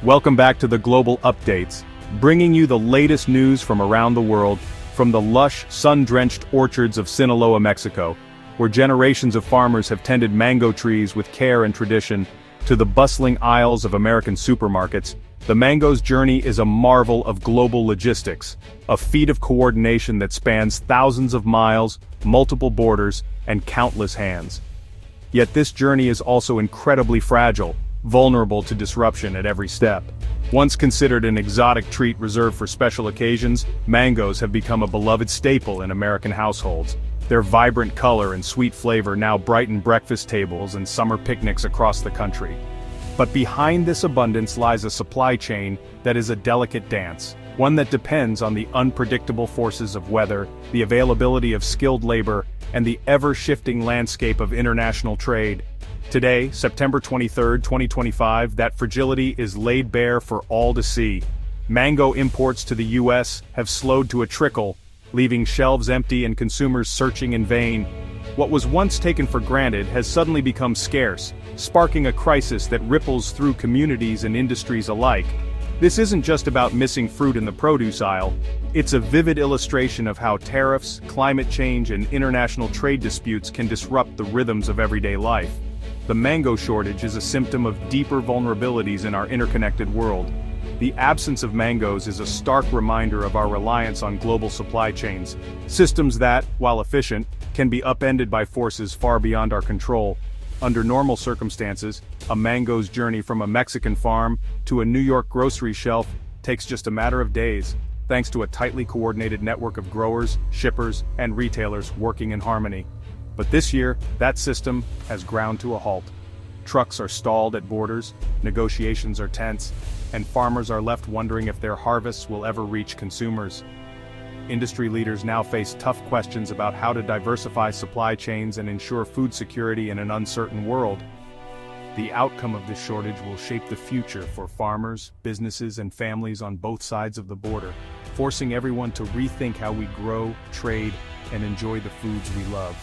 Welcome back to the Global Updates, bringing you the latest news from around the world, from the lush, sun-drenched orchards of Sinaloa, Mexico, where generations of farmers have tended mango trees with care and tradition, to the bustling aisles of American supermarkets. The mango's journey is a marvel of global logistics, a feat of coordination that spans thousands of miles, multiple borders, and countless hands. Yet this journey is also incredibly fragile, vulnerable to disruption at every step. Once considered an exotic treat reserved for special occasions, mangoes have become a beloved staple in American households. Their vibrant color and sweet flavor now brighten breakfast tables and summer picnics across the country. But behind this abundance lies a supply chain that is a delicate dance, one that depends on the unpredictable forces of weather, the availability of skilled labor, and the ever-shifting landscape of international trade. Today, September 23, 2025, that fragility is laid bare for all to see. Mango imports to the U.S. have slowed to a trickle, leaving shelves empty and consumers searching in vain. What was once taken for granted has suddenly become scarce, sparking a crisis that ripples through communities and industries alike. This isn't just about missing fruit in the produce aisle, it's a vivid illustration of how tariffs, climate change, and international trade disputes can disrupt the rhythms of everyday life. The mango shortage is a symptom of deeper vulnerabilities in our interconnected world. The absence of mangoes is a stark reminder of our reliance on global supply chains, systems that, while efficient, can be upended by forces far beyond our control. Under normal circumstances, a mango's journey from a Mexican farm to a New York grocery shelf takes just a matter of days, thanks to a tightly coordinated network of growers, shippers, and retailers working in harmony. But this year, that system has ground to a halt. Trucks are stalled at borders, negotiations are tense, and farmers are left wondering if their harvests will ever reach consumers. Industry leaders now face tough questions about how to diversify supply chains and ensure food security in an uncertain world. The outcome of this shortage will shape the future for farmers, businesses, and families on both sides of the border, forcing everyone to rethink how we grow, trade, and enjoy the foods we love.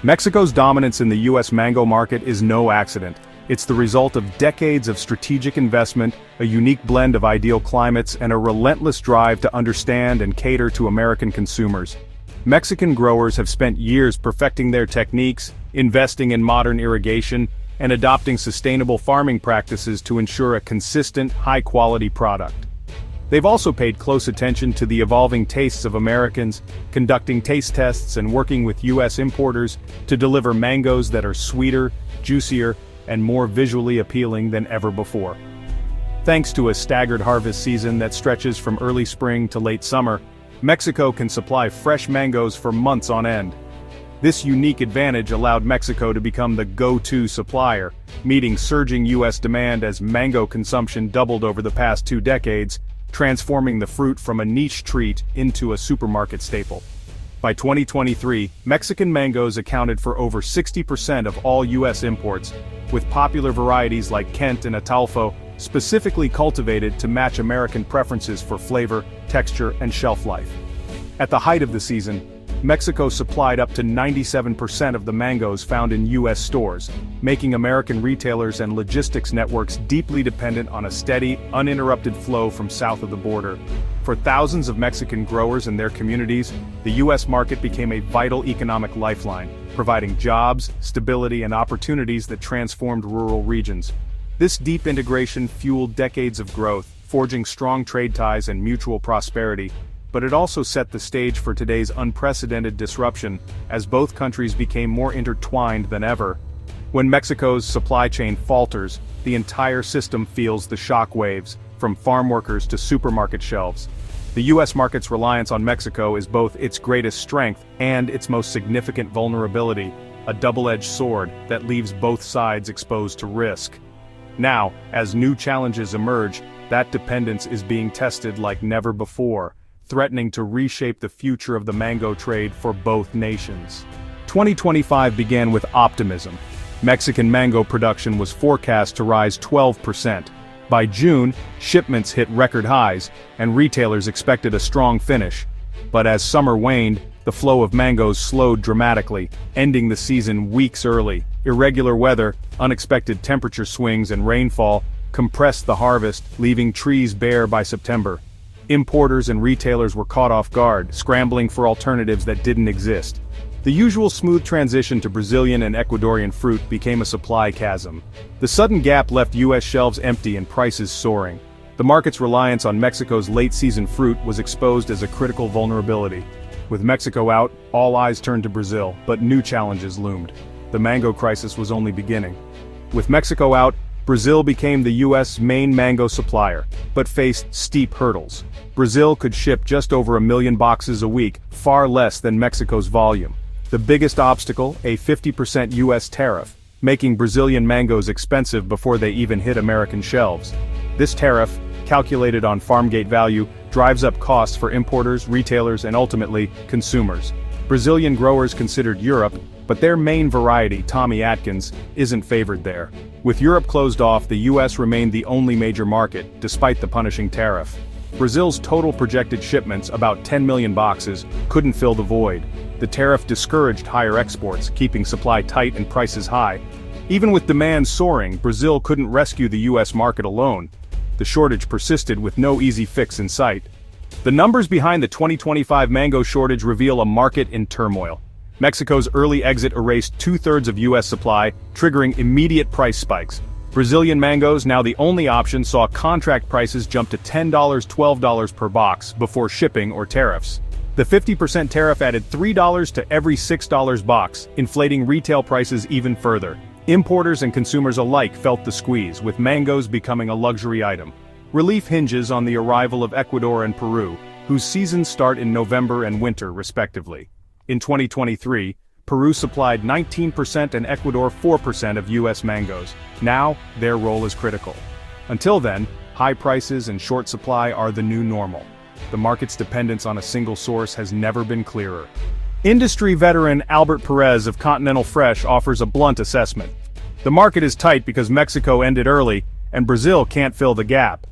Mexico's dominance in the U.S. mango market is no accident. It's the result of decades of strategic investment, a unique blend of ideal climates, and a relentless drive to understand and cater to American consumers. Mexican growers have spent years perfecting their techniques, investing in modern irrigation, and adopting sustainable farming practices to ensure a consistent, high-quality product. They've also paid close attention to the evolving tastes of Americans, conducting taste tests and working with U.S. importers to deliver mangoes that are sweeter, juicier, and more visually appealing than ever before. Thanks to a staggered harvest season that stretches from early spring to late summer, Mexico can supply fresh mangoes for months on end. This unique advantage allowed Mexico to become the go-to supplier, meeting surging U.S. demand as mango consumption doubled over the past 2 decades, transforming the fruit from a niche treat into a supermarket staple. By 2023, Mexican mangoes accounted for over 60% of all U.S. imports, with popular varieties like Kent and Ataulfo specifically cultivated to match American preferences for flavor, texture, and shelf life. At the height of the season, Mexico supplied up to 97% of the mangoes found in U.S. stores, making American retailers and logistics networks deeply dependent on a steady, uninterrupted flow from south of the border. For thousands of Mexican growers and their communities, the U.S. market became a vital economic lifeline, providing jobs, stability, and opportunities that transformed rural regions. This deep integration fueled decades of growth, forging strong trade ties and mutual prosperity. But it also set the stage for today's unprecedented disruption, as both countries became more intertwined than ever. When Mexico's supply chain falters, the entire system feels the shock waves, from farm workers to supermarket shelves. The U.S. market's reliance on Mexico is both its greatest strength and its most significant vulnerability, a double-edged sword that leaves both sides exposed to risk. Now, as new challenges emerge, that dependence is being tested like never before, threatening to reshape the future of the mango trade for both nations. 2025 began with optimism. Mexican mango production was forecast to rise 12%. By June, shipments hit record highs, and retailers expected a strong finish. But as summer waned, the flow of mangoes slowed dramatically, ending the season weeks early. Irregular weather, unexpected temperature swings, and rainfall compressed the harvest, leaving trees bare by September. Importers and retailers were caught off guard, scrambling for alternatives that didn't exist. The usual smooth transition to Brazilian and Ecuadorian fruit became a supply chasm. The sudden gap left U.S. shelves empty and prices soaring. The market's reliance on Mexico's late-season fruit was exposed as a critical vulnerability. With Mexico out, all eyes turned to Brazil, but new challenges loomed. The mango crisis was only beginning. With Mexico out, Brazil became the U.S. main mango supplier, but faced steep hurdles. Brazil could ship just over 1 million boxes a week, far less than Mexico's volume. The biggest obstacle, a 50% U.S. tariff, making Brazilian mangoes expensive before they even hit American shelves. This tariff, calculated on farm gate value, drives up costs for importers, retailers, and ultimately, consumers. Brazilian growers considered Europe, but their main variety, Tommy Atkins, isn't favored there. With Europe closed off, the U.S. remained the only major market, despite the punishing tariff. Brazil's total projected shipments, about 10 million boxes, couldn't fill the void. The tariff discouraged higher exports, keeping supply tight and prices high. Even with demand soaring, Brazil couldn't rescue the U.S. market alone. The shortage persisted with no easy fix in sight. The numbers behind the 2025 mango shortage reveal a market in turmoil. Mexico's early exit erased 2/3 of U.S. supply, triggering immediate price spikes. Brazilian mangoes, now the only option, saw contract prices jump to $10, $12 per box before shipping or tariffs. The 50% tariff added $3 to every $6 box, inflating retail prices even further. Importers and consumers alike felt the squeeze, with mangoes becoming a luxury item. Relief hinges on the arrival of Ecuador and Peru, whose seasons start in November and winter, respectively. In 2023, Peru supplied 19% and Ecuador 4% of U.S. mangoes. Now, their role is critical. Until then, high prices and short supply are the new normal. The market's dependence on a single source has never been clearer. Industry veteran Albert Perez of Continental Fresh offers a blunt assessment. The market is tight because Mexico ended early, and Brazil can't fill the gap.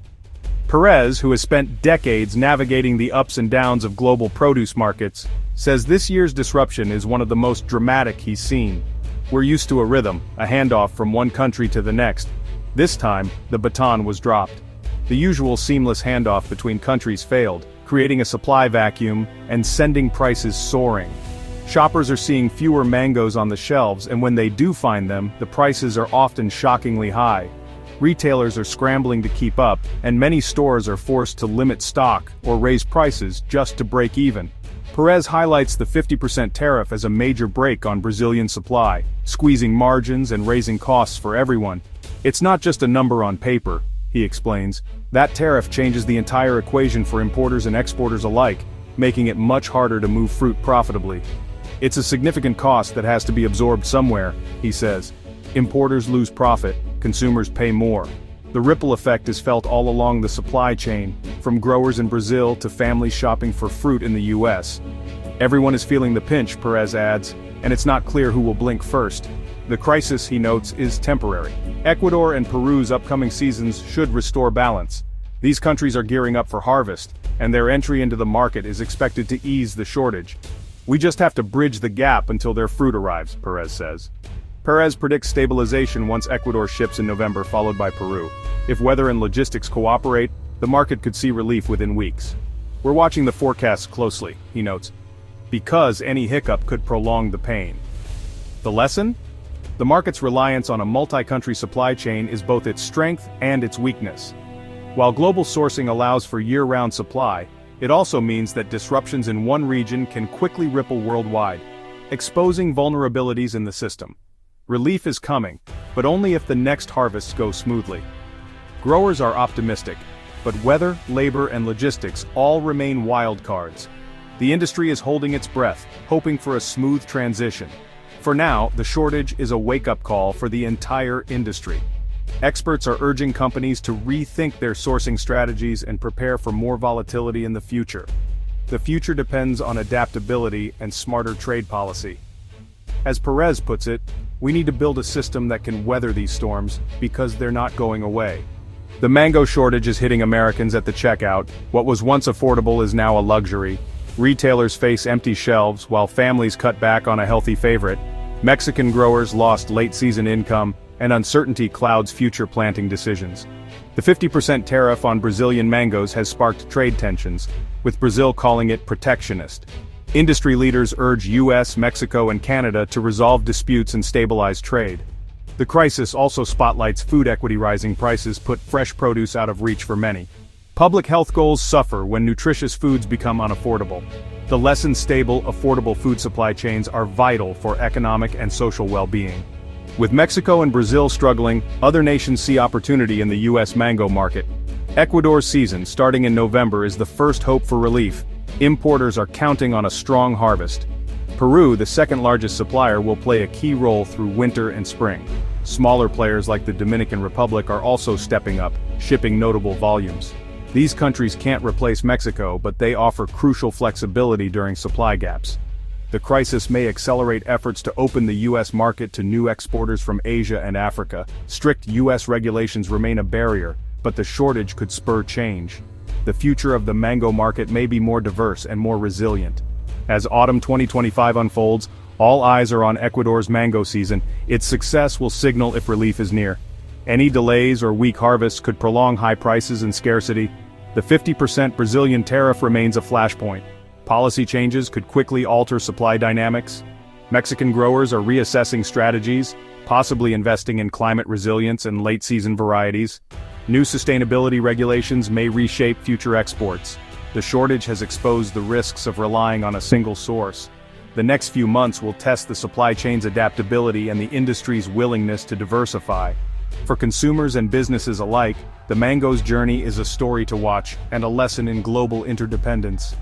Perez, who has spent decades navigating the ups and downs of global produce markets, says this year's disruption is one of the most dramatic he's seen. We're used to a rhythm, a handoff from one country to the next. This time, the baton was dropped. The usual seamless handoff between countries failed, creating a supply vacuum and sending prices soaring. Shoppers are seeing fewer mangoes on the shelves, and when they do find them, the prices are often shockingly high. Retailers are scrambling to keep up, and many stores are forced to limit stock or raise prices just to break even. Perez highlights the 50% tariff as a major brake on Brazilian supply, squeezing margins and raising costs for everyone. It's not just a number on paper, he explains. That tariff changes the entire equation for importers and exporters alike, making it much harder to move fruit profitably. It's a significant cost that has to be absorbed somewhere, he says. Importers lose profit, consumers pay more. The ripple effect is felt all along the supply chain, from growers in Brazil to families shopping for fruit in the U.S. Everyone is feeling the pinch, Perez adds, and it's not clear who will blink first. The crisis, he notes, is temporary. Ecuador and Peru's upcoming seasons should restore balance. These countries are gearing up for harvest, and their entry into the market is expected to ease the shortage. We just have to bridge the gap until their fruit arrives, Perez says. Perez predicts stabilization once Ecuador ships in November, followed by Peru. If weather and logistics cooperate, the market could see relief within weeks. We're watching the forecasts closely, he notes, because any hiccup could prolong the pain. The lesson? The market's reliance on a multi-country supply chain is both its strength and its weakness. While global sourcing allows for year-round supply, it also means that disruptions in one region can quickly ripple worldwide, exposing vulnerabilities in the system. Relief is coming, but only if the next harvests go smoothly. Growers are optimistic, but weather, labor, and logistics all remain wild cards. The industry is holding its breath, hoping for a smooth transition. For now, the shortage is a wake-up call for the entire industry. Experts are urging companies to rethink their sourcing strategies and prepare for more volatility in the future. The future depends on adaptability and smarter trade policy. As Perez puts it, we need to build a system that can weather these storms, because they're not going away. The mango shortage is hitting Americans at the checkout. What was once affordable is now a luxury. Retailers face empty shelves while families cut back on a healthy favorite. Mexican growers lost late-season income, and uncertainty clouds future planting decisions. The 50% tariff on Brazilian mangoes has sparked trade tensions, with Brazil calling it protectionist. Industry leaders urge US, Mexico, and Canada to resolve disputes and stabilize trade. The crisis also spotlights food equity. Rising prices put fresh produce out of reach for many. Public health goals suffer when nutritious foods become unaffordable. The less stable, affordable food supply chains are vital for economic and social well-being. With Mexico and Brazil struggling, other nations see opportunity in the US mango market. Ecuador's season, starting in November, is the first hope for relief. Importers are counting on a strong harvest. Peru, the second-largest supplier, will play a key role through winter and spring. Smaller players like the Dominican Republic are also stepping up, shipping notable volumes. These countries can't replace Mexico, but they offer crucial flexibility during supply gaps. The crisis may accelerate efforts to open the U.S. market to new exporters from Asia and Africa. Strict U.S. regulations remain a barrier, but the shortage could spur change. The future of the mango market may be more diverse and more resilient. As autumn 2025 unfolds, all eyes are on Ecuador's mango season. Its success will signal if relief is near. Any delays or weak harvests could prolong high prices and scarcity. The 50% Brazilian tariff remains a flashpoint. Policy changes could quickly alter supply dynamics. Mexican growers are reassessing strategies, possibly investing in climate resilience and late-season varieties. New sustainability regulations may reshape future exports. The shortage has exposed the risks of relying on a single source. The next few months will test the supply chain's adaptability and the industry's willingness to diversify. For consumers and businesses alike, the mango's journey is a story to watch and a lesson in global interdependence.